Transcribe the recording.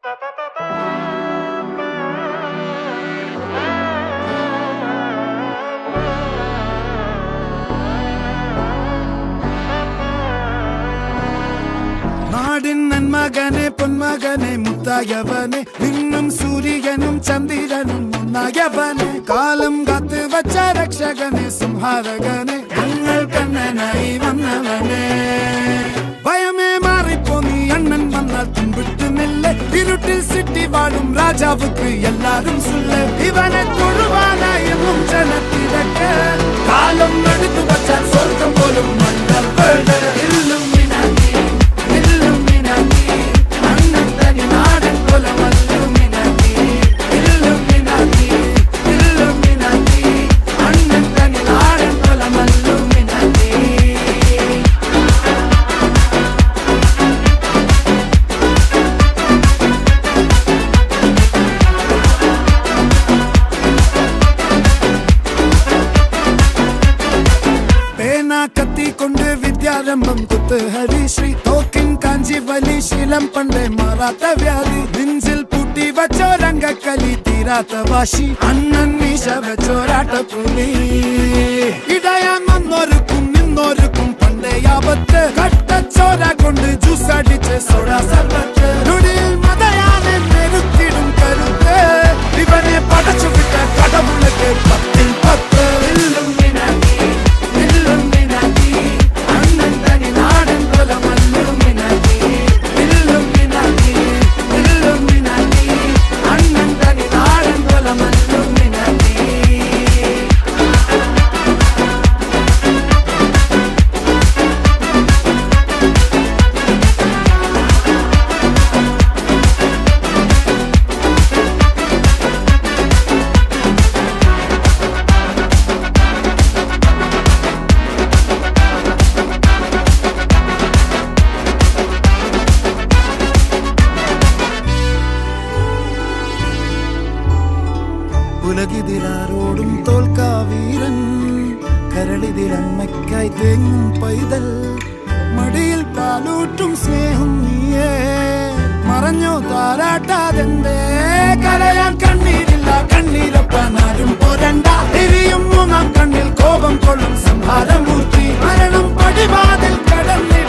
നാടിൻ നന്മകനെ പൊന്മകനെ മുത്തായവനെ നിന്നും സൂര്യനും ചന്ദ്രനും ഒന്നായവനെ കാലം കാത്ത് വച്ച രക്ഷകനെ സംഹാരകനെ ഞങ്ങൾ കണ്ണനായി വന്നവനെ ഭയമേ മാറിപ്പോ നീ അണ്ണൻ വന്നാൽ തുമ്പിട്ട് നില്ല ഇരുട്ടിൽ സിറ്റി വാഴും രാജാവുക്ക് എല്ലാരും സുല്ല ഇവനെ തൊഴുവാനായി എന്നും ജനത്തിരക്ക് കാലം എടുത്തു വച്ചാൽ സ്വർഗം പോലും മണ്ണൽ വീട് കത്തിക്കൊണ്ട് വിദ്യാരംഭം കുത്ത് ഹരിശ്രീ തോക്കിൻ കാഞ്ചി വലി ശീലം പണ്ടേ മാറാത്ത വ്യാധി നെഞ്ചിൽ പൂട്ടി വച്ചോരംഗക്കലി തീരാത്ത വാശി അണ്ണൻ മീശ വെച്ചോരാട്ട പുലി ഇടയാൻ വന്നോർക്കും നിന്നോർക്കും പണ്ടേ ആപത്ത് കട്ടച്ചോര കൊണ്ട് ജ്യൂസ് അടിച്ച് സോഡ സർബത്ത് നുടിയിൽ മതയാനെ നെരുത്തിടും കരുത്ത് ഇവനെ പടച്ചു വിട്ട കടവുളക്ക് 10-10 ഉലകിതിരാരോടും തോൽക്കാവീരൻ കരളിതിരമ്മയ്ക്കായി തേങ്ങും പൈതൽ മടിയിൽ പാലൂട്ടും സ്നേഹം നീയേ മറഞ്ഞോ താരാട്ടാതെന്തേ കരയാൻ കണ്ണീരില്ല കണ്ണീരൊപ്പാനാരും പോരണ്ട എരിയും മൂന്നാം കണ്ണിൽ കോപം കൊള്ളും സംഹാരമൂർത്തി മരണം പടിവാതിൽ കടന്നേ